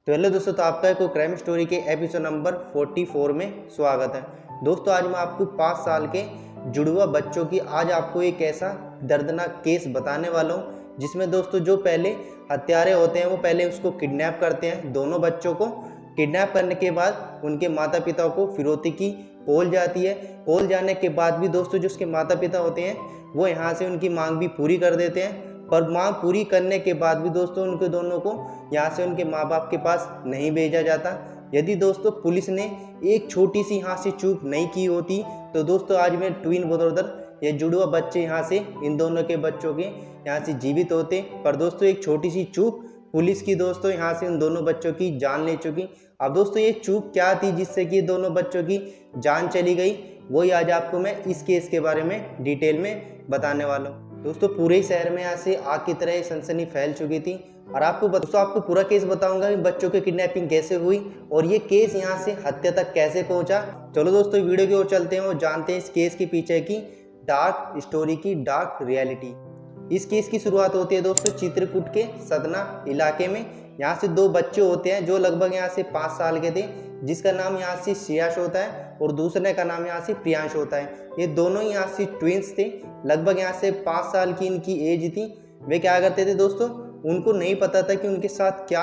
तो हेलो दोस्तों, तो आपका एक क्राइम स्टोरी के एपिसोड नंबर 44 में स्वागत है। दोस्तों आज मैं आपको 5 साल के जुड़वा बच्चों की आज आपको एक ऐसा दर्दनाक केस बताने वाला हूँ जिसमें दोस्तों जो पहले हत्यारे होते हैं वो पहले उसको किडनैप करते हैं। दोनों बच्चों को किडनैप करने के बाद उनके माता पिता को फिरौती की कॉल जाती है। कॉल जाने के बाद भी दोस्तों जो उसके माता पिता होते हैं वो यहाँ से उनकी मांग भी पूरी कर देते हैं, पर मांग पूरी करने के बाद भी दोस्तों उनके दोनों को यहाँ से उनके माँ बाप के पास नहीं भेजा जाता। यदि दोस्तों पुलिस ने एक छोटी सी यहाँ से चूक नहीं की होती तो दोस्तों आज में ट्विन ब्रदर ये जुड़वा बच्चे यहाँ से इन दोनों के बच्चों के यहाँ से जीवित होते। पर दोस्तों एक छोटी सी चूक पुलिस की दोस्तों यहाँ से उन दोनों बच्चों की जान ले चुकी। अब दोस्तों ये चूक क्या थी जिससे कि दोनों बच्चों की जान चली गई, वही आज आपको मैं इस केस के बारे में डिटेल में बताने वाला हूँ। दोस्तों पूरे ही शहर में यहाँ से आग की तरह सनसनी फैल चुकी थी और आपको पूरा केस बताऊंगा कि बच्चों की किडनैपिंग कैसे हुई और ये केस यहाँ से हत्या तक कैसे पहुंचा। चलो दोस्तों वीडियो की ओर चलते हैं और जानते हैं इस केस के पीछे की डार्क स्टोरी की डार्क रियलिटी। इस केस की शुरुआत होती है दोस्तों चित्रकूट के सतना इलाके में। यहाँ से दो बच्चे होते हैं जो लगभग यहाँ से 5 साल के थे, जिसका नाम यहाँ से श्रेयस होता है और दूसरे का नाम यहाँ से प्रियांश होता है। ये दोनों ही यहाँ से ट्विंस थे, लगभग यहाँ से 5 साल की इनकी एज थी। वे क्या करते थे दोस्तों, उनको नहीं पता था कि उनके साथ क्या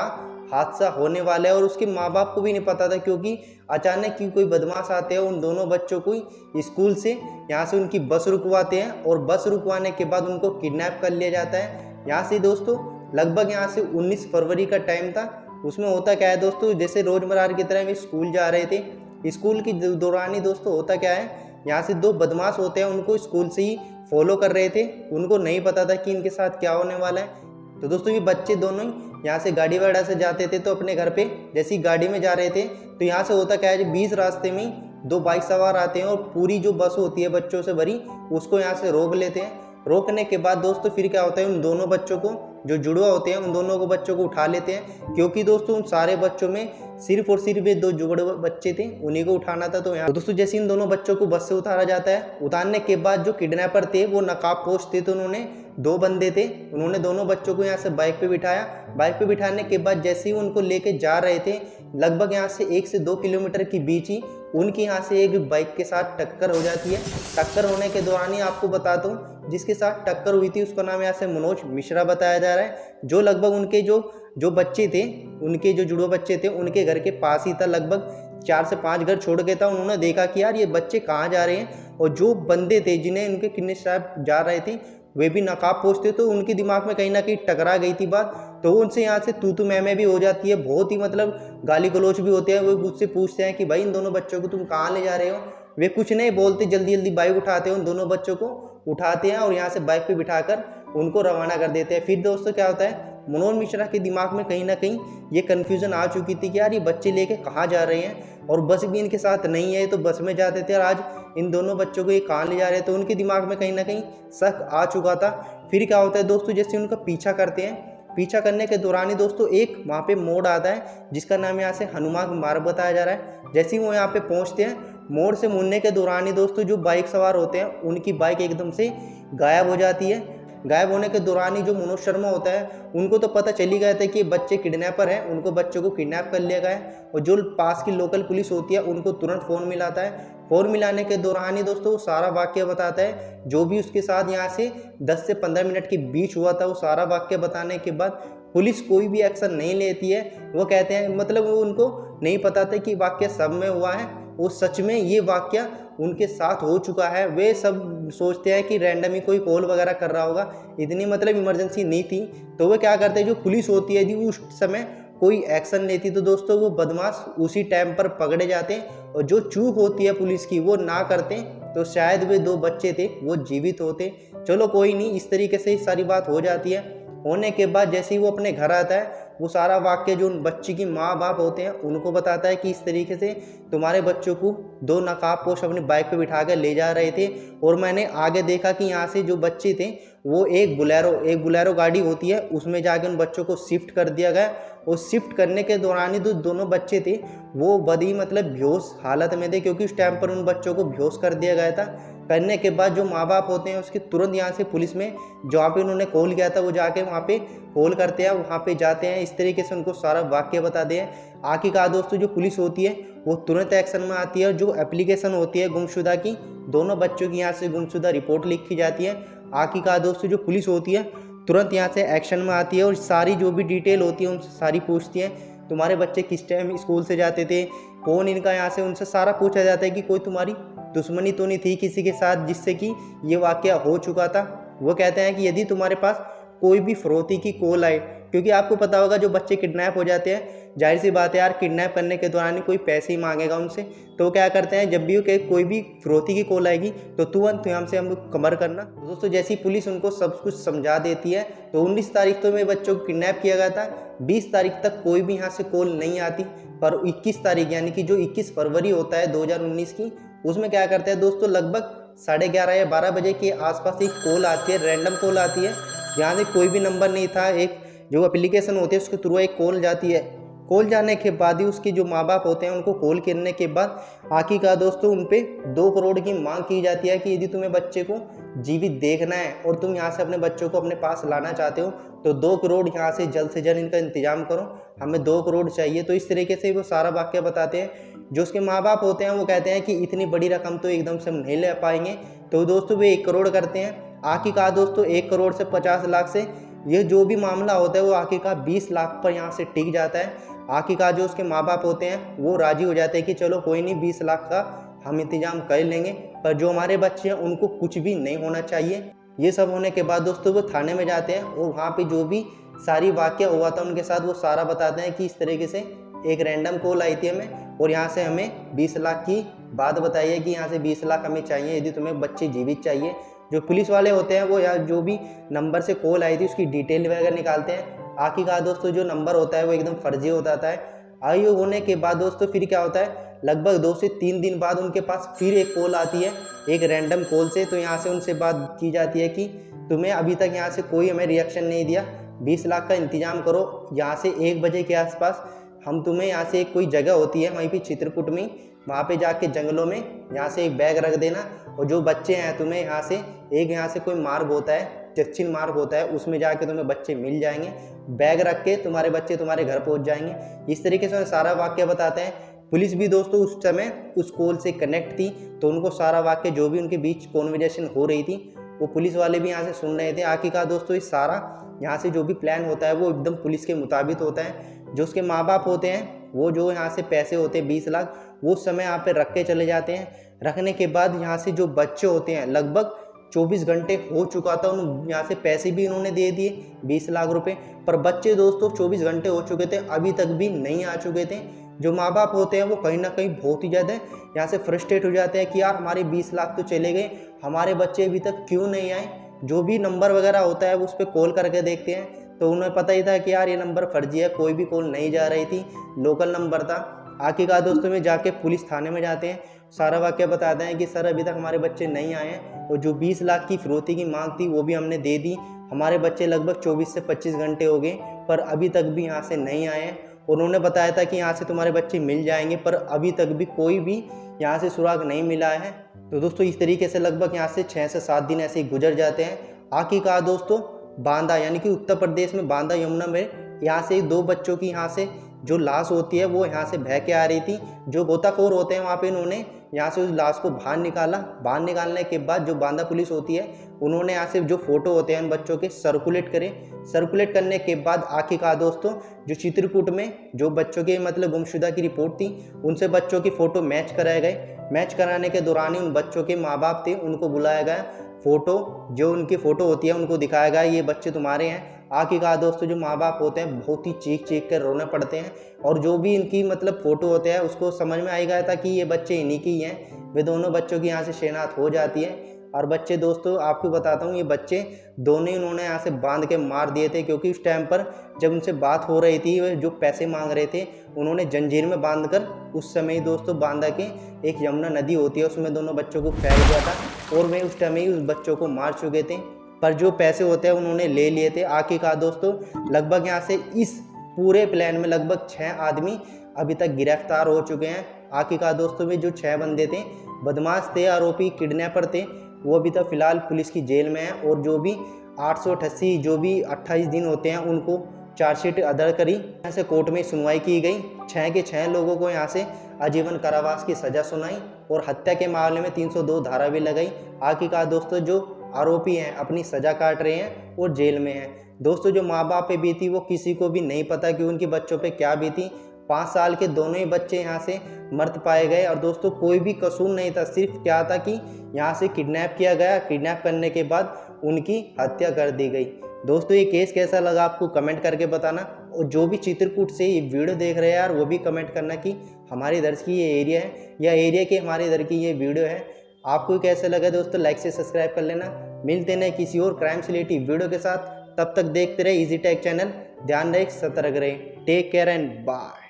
हादसा होने वाला है और उसके माँ बाप को भी नहीं पता था, क्योंकि अचानक की कोई बदमाश आते हैं उन दोनों बच्चों को स्कूल से यहाँ से उनकी बस रुकवाते हैं और बस रुकवाने के बाद उनको किडनैप कर लिया जाता है। यहाँ से दोस्तों लगभग यहाँ से 19 फरवरी का टाइम था। उसमें होता क्या है दोस्तों, जैसे रोजमर्रा की तरह वे स्कूल जा रहे थे। स्कूल के दौरान ही दोस्तों होता क्या है, यहाँ से दो बदमाश होते हैं उनको स्कूल से ही फॉलो कर रहे थे। उनको नहीं पता था कि इनके साथ क्या होने वाला है। तो दोस्तों ये बच्चे दोनों ही यहाँ से गाड़ी वगैरह से जाते थे, तो अपने घर पे जैसी गाड़ी में जा रहे थे तो यहाँ से होता क्या है, 20 रास्ते में दो बाइक सवार आते हैं और पूरी जो बस होती है बच्चों से भरी उसको यहाँ से रोक लेते हैं। रोकने के बाद दोस्तों फिर क्या होता है, उन दोनों बच्चों को जो जुड़वा होते हैं उन दोनों को बच्चों को उठा लेते हैं, क्योंकि दोस्तों उन सारे बच्चों में सिर्फ और सिर्फ ये दो जुड़वा बच्चे थे, उन्हीं को उठाना था। तो यहाँ दोस्तों जैसे इन दोनों बच्चों को बस से उतारा जाता है, उतारने के बाद जो किडनैपर थे वो नकाबपोश थे, तो उन्होंने दो बंदे थे, उन्होंने दोनों बच्चों को यहाँ से बाइक पे बिठाया। बाइक पे बिठाने के बाद जैसे ही उनको लेके जा रहे थे, लगभग यहाँ से 1 से 2 किलोमीटर के बीच ही उनकी यहाँ से एक बाइक के साथ टक्कर हो जाती है। टक्कर होने के दौरान ही आपको बताता हूँ जिसके साथ टक्कर हुई थी उसका नाम यहाँ से मनोज मिश्रा बताया जा रहा है, जो लगभग उनके जो बच्चे थे, उनके जो जुड़वा बच्चे थे उनके घर के पास ही था। लगभग 4 से 5 घर छोड़ के था। उन्होंने देखा कि यार ये बच्चे कहाँ जा रहे हैं, और जो बंदे थे जिन्हें उनके किडनैप साहब जा रहे थे वे भी नकाब पोछते, तो उनके दिमाग में कहीं ना कहीं टकरा गई थी बात। तो उनसे यहाँ से तू मैं भी हो जाती है, बहुत ही मतलब गाली गलौच भी होते हैं। वो मुझसे पूछते हैं कि भाई इन दोनों बच्चों को तुम कहाँ ले जा रहे हो। वे कुछ नहीं बोलते, जल्दी जल्दी बाइक उठाते हैं, उन दोनों बच्चों को उठाते हैं और यहाँ से बाइक पे बिठाकर उनको रवाना कर देते हैं। फिर दोस्तों क्या होता है, मनोज मिश्रा के दिमाग में कहीं ना कहीं ये कन्फ्यूज़न आ चुकी थी कि यार ये बच्चे लेके कहाँ जा रहे हैं, और बस भी इनके साथ नहीं है, तो बस में जाते थे और आज इन दोनों बच्चों को ये कहाँ ले जा रहे हैं, तो उनके दिमाग में कहीं ना कहीं शक आ चुका था। फिर क्या होता है दोस्तों, जैसे उनका पीछा करते हैं, पीछा करने के दौरान ही दोस्तों एक वहाँ पे मोड़ आता है जिसका नाम यहाँ से हनुमान मार्ग बताया जा रहा है। जैसे ही वो यहाँ पे पहुँचते हैं, मोड़ से मुड़ने के दौरान ही दोस्तों जो बाइक सवार होते हैं उनकी बाइक एकदम से गायब हो जाती है। गायब होने के दौरान ही जो मनोज शर्मा होता है उनको तो पता चली गया था कि बच्चे किडनैपर हैं, उनको बच्चों को किडनैप कर लिया गया है। और जो पास की लोकल पुलिस होती है उनको तुरंत फ़ोन मिलाता है। फ़ोन मिलाने के दौरान ही दोस्तों वो सारा वाक्य बताता है, जो भी उसके साथ यहाँ से 10 से 15 मिनट के बीच हुआ था, वो सारा वाक्य बताने के बाद पुलिस कोई भी एक्शन नहीं लेती है। वो कहते हैं मतलब वो उनको नहीं पता था कि वाक्य सब में हुआ है, वो सच में ये वाक्य उनके साथ हो चुका है। वे सब सोचते हैं कि रैंडम ही कोई कॉल वगैरह कर रहा होगा, इतनी मतलब इमरजेंसी नहीं थी। तो वो क्या करते हैं, जो पुलिस होती है यदि उस समय कोई एक्शन लेती तो दोस्तों वो बदमाश उसी टाइम पर पकड़े जाते, और जो चूक होती है पुलिस की वो ना करते तो शायद वे दो बच्चे थे वो जीवित होते। चलो कोई नहीं, इस तरीके से सारी बात हो जाती है। होने के बाद जैसे ही वो अपने घर आता है, वो सारा वाक्य जो उन बच्ची की माँ बाप होते हैं उनको बताता है कि इस तरीके से तुम्हारे बच्चों को दो नकाबपोश अपनी बाइक पे बिठा कर ले जा रहे थे, और मैंने आगे देखा कि यहाँ से जो बच्चे थे वो एक बुलेरो गाड़ी होती है उसमें जाके उन बच्चों को शिफ्ट कर दिया गया। और शिफ्ट करने के दौरान ही दोनों बच्चे थे वो बड़ी मतलब बेहोश हालत में थे, क्योंकि उस टाइम पर उन बच्चों को बेहोश कर दिया गया था। करने के बाद जो माँ बाप होते हैं उसके तुरंत यहाँ से पुलिस में जहाँ पे उन्होंने कॉल किया था वो जाके वहाँ पे कॉल करते हैं, वहाँ पे जाते हैं, इस तरीके से उनको सारा वाक्य बताते हैं। आखिरकार दोस्तों जो पुलिस होती है वो तुरंत एक्शन में आती है और जो एप्लीकेशन होती है गुमशुदा की, दोनों बच्चों की यहाँ से गुमशुदा रिपोर्ट लिखी जाती है। आखिरकार दोस्तों जो पुलिस होती है तुरंत यहाँ से एक्शन में आती है और सारी जो भी डिटेल होती है उनसे सारी पूछती है। तुम्हारे बच्चे किस टाइम स्कूल से जाते थे, कौन इनका यहाँ से, उनसे सारा पूछा जाता है कि कोई तुम्हारी दुश्मनी तो नहीं थी किसी के साथ जिससे कि ये वाकया हो चुका था। वो कहते हैं कि यदि तुम्हारे पास कोई भी फिरौती की कॉल आए, क्योंकि आपको पता होगा जो बच्चे किडनैप हो जाते हैं, जाहिर सी बात है यार, किडनैप करने के दौरान ही कोई पैसे ही मांगेगा उनसे, तो क्या करते हैं जब भी कोई भी फिरौती की कॉल आएगी तो तुरंत हमसे हम कमर करना। तो दोस्तों जैसी पुलिस उनको सब कुछ समझा देती है, तो 19 तारीख तो में बच्चों को किडनैप किया गया था, 20 तारीख तक कोई भी यहाँ से कॉल नहीं आती। पर 21 तारीख यानी कि जो 21 फरवरी होता है 2019 की, उसमें क्या करते हैं दोस्तों, लगभग 11:30 या 12 बजे के आसपास एक कॉल आती है, रैंडम कॉल आती है, जहाँ से कोई भी नंबर नहीं था। एक जो एप्लीकेशन होती है उसके थ्रू एक कॉल जाती है। कॉल जाने के बाद ही उसके जो माँ बाप होते हैं उनको कॉल करने के बाद आखिरकार दोस्तों उन पे 2 करोड़ की मांग की जाती है कि यदि तुम्हें बच्चे को जीवित देखना है और तुम यहाँ से अपने बच्चों को अपने पास लाना चाहते हो तो 2 करोड़ यहाँ से जल्द से जल्द इनका इंतजाम करो, हमें 2 करोड़ चाहिए। तो इस तरीके से वो सारा वाक्य बताते हैं। जो उसके माँ बाप होते हैं वो कहते हैं कि इतनी बड़ी रकम तो एकदम से हम नहीं ले पाएंगे, तो दोस्तों वे 1 करोड़ करते हैं। आखिरकार दोस्तों 1 करोड़ से 50 लाख से ये जो भी मामला होता है वो आखिरकार 20 लाख पर यहाँ से टिक जाता है। आखिरकार जो उसके माँ बाप होते हैं वो राजी हो जाते हैं कि चलो कोई नहीं, 20 लाख का हम इंतजाम कर लेंगे, पर जो हमारे बच्चे हैं उनको कुछ भी नहीं होना चाहिए। ये सब होने के बाद दोस्तों वो थाने में जाते हैं और वहाँ पे जो भी सारी वाकया हुआ था उनके साथ वो सारा बताते हैं कि इस तरीके से एक रैंडम कॉल आई थी हमें और यहाँ से हमें 20 लाख की बात बताई है कि यहाँ से 20 लाख हमें चाहिए यदि तुम्हें बच्चे जीवित चाहिए। जो पुलिस वाले होते हैं वो या जो भी नंबर से कॉल आई थी उसकी डिटेल वगैरह निकालते हैं। आखिरकार दोस्तों जो नंबर होता है वो एकदम फर्जी होता है। आयु होने के बाद दोस्तों फिर क्या होता है, लगभग 2 से 3 दिन बाद उनके पास फिर एक कॉल आती है एक रैंडम कॉल से। तो यहाँ से उनसे बात की जाती है कि तुम्हें अभी तक यहाँ से कोई हमें रिएक्शन नहीं दिया, 20 लाख का इंतजाम करो। यहाँ से 1 बजे के आसपास हम तुम्हें यहाँ से कोई जगह होती है वहीं पे चित्रकूट में, वहाँ पे जाके जंगलों में यहाँ से एक बैग रख देना और जो बच्चे हैं तुम्हें यहाँ से यहाँ से कोई मार्ग होता है, दक्षिण मार्ग होता है, उसमें जाके तुम्हें बच्चे मिल जाएंगे। बैग रख के तुम्हारे बच्चे तुम्हारे घर पहुँच जाएंगे। इस तरीके से सारा वाक्य बताते हैं। पुलिस भी दोस्तों उस समय उस कॉल से कनेक्ट थी, तो उनको सारा वाक्य जो भी उनके बीच कॉन्वर्जेशन हो रही थी वो पुलिस वाले भी यहाँ से सुन रहे थे। आखिरकार दोस्तों इस सारा यहाँ से जो भी प्लान होता है वो एकदम पुलिस के मुताबिक होता है। जो उसके माँ बाप होते हैं वो जो यहाँ से पैसे होते हैं 20 लाख वो उस समय यहाँ पे रख के चले जाते हैं। रखने के बाद यहाँ से जो बच्चे होते हैं लगभग 24 घंटे हो चुका था, उन यहाँ से पैसे भी इन्होंने दे दिए 20 लाख रुपए, पर बच्चे दोस्तों 24 घंटे हो चुके थे अभी तक भी नहीं आ चुके थे। जो माँ बाप होते हैं वो कहीं ना कहीं बहुत ही ज़्यादा यहाँ से फ्रस्ट्रेट हो जाते हैं कि यार हमारे 20 लाख तो चले गए, हमारे बच्चे अभी तक क्यों नहीं आए। जो भी नंबर वगैरह होता है वो उस पर कॉल करके देखते हैं तो उन्हें पता ही था कि यार ये नंबर फर्जी है, कोई भी कॉल नहीं जा रही थी, लोकल नंबर था। आखिरकार दोस्तों में जाके पुलिस थाने में जाते हैं, सारा वाक्य बताते हैं कि सर अभी तक हमारे बच्चे नहीं आए हैं और जो 20 लाख की फिरौती की मांग थी वो भी हमने दे दी, हमारे बच्चे लगभग 24 से 25 घंटे हो गए पर अभी तक भी यहाँ से नहीं आए हैं। उन्होंने बताया था कि यहाँ से तुम्हारे बच्चे मिल जाएंगे, पर अभी तक भी कोई भी यहाँ से सुराग नहीं मिला है। तो दोस्तों इस तरीके से लगभग यहाँ से 6 से 7 दिन ऐसे ही गुजर जाते हैं। आखिरकार दोस्तों बांदा यानी कि उत्तर प्रदेश में बांदा यमुना में यहाँ से 2 बच्चों की यहाँ से जो लाश होती है वो यहाँ से बह के आ रही थी। जो गोताखोर होते हैं वहाँ पे इन्होंने यहाँ से उस लाश को बाहर निकाला। बाहर निकालने के बाद जो बांदा पुलिस होती है उन्होंने यहाँ से जो फोटो होते हैं उन बच्चों के सर्कुलेट करे। सर्कुलेट करने के बाद आखिरकार दोस्तों जो चित्रकूट में जो बच्चों के मतलब गुमशुदा की रिपोर्ट थी उनसे बच्चों की फ़ोटो मैच कराए गए। मैच कराने के दौरान ही उन बच्चों के माँ बाप थे उनको बुलाया गया, फ़ोटो जो उनकी फ़ोटो होती है उनको दिखाया गया ये बच्चे तुम्हारे हैं। आखिरकार दोस्तों जो माँ बाप होते हैं बहुत ही चीख चीख कर रोने पड़ते हैं और जो भी इनकी मतलब फ़ोटो होते हैं उसको समझ में आ गया था कि ये बच्चे इन्हीं की हैं। वे दोनों बच्चों की यहाँ से शिनाख्त हो जाती है। और बच्चे दोस्तों आपको बताता हूँ ये बच्चे दोनों ही उन्होंने यहाँ से बांध के मार दिए थे, क्योंकि उस टाइम पर जब उनसे बात हो रही थी वे जो पैसे मांग रहे थे उन्होंने जंजीर में बांध कर उस समय दोस्तों बांदा के एक यमुना नदी होती है उसमें दोनों बच्चों को फेंक दिया था और वे उस टाइम ही उस बच्चों को मार चुके थे। पर जो पैसे होते हैं उन्होंने ले लिए थे। आखिरकार दोस्तों लगभग यहाँ से इस पूरे प्लान में लगभग 6 आदमी अभी तक गिरफ्तार हो चुके हैं। आखिरकार दोस्तों में जो 6 बंदे थे बदमाश थे, आरोपी किडनैपर थे, वो अभी तक फ़िलहाल पुलिस की जेल में है। और जो भी 888 जो भी 28 दिन होते हैं उनको चार्जशीट अदा करी, यहाँ से कोर्ट में सुनवाई की गई। 6 के 6 लोगों को यहाँ से आजीवन कारावास की सज़ा सुनाई और हत्या के मामले में 302 धारा भी लगाई। आखिरकार दोस्तों जो आरोपी हैं अपनी सज़ा काट रहे हैं और जेल में हैं। दोस्तों जो माँ बाप पे बीती वो किसी को भी नहीं पता कि उनके बच्चों पे क्या बीती। 5 साल के दोनों ही बच्चे यहाँ से मृत पाए गए और दोस्तों कोई भी कसूर नहीं था, सिर्फ क्या था कि यहाँ से किडनैप किया गया, किडनैप करने के बाद उनकी हत्या कर दी गई। दोस्तों ये केस कैसा लगा आपको कमेंट करके बताना, और जो भी चित्रकूट से ये वीडियो देख रहे हैं यार वो भी कमेंट करना कि हमारे इधर की ये एरिया है या एरिया के हमारे इधर की ये वीडियो है, आपको कैसे लगा। दोस्तों लाइक से सब्सक्राइब कर लेना। मिलते हैं किसी और क्राइम से रिलेटेड वीडियो के साथ, तब तक देखते रहे इजी टेक चैनल। ध्यान रहे, सतर्क रहे। Take care and bye.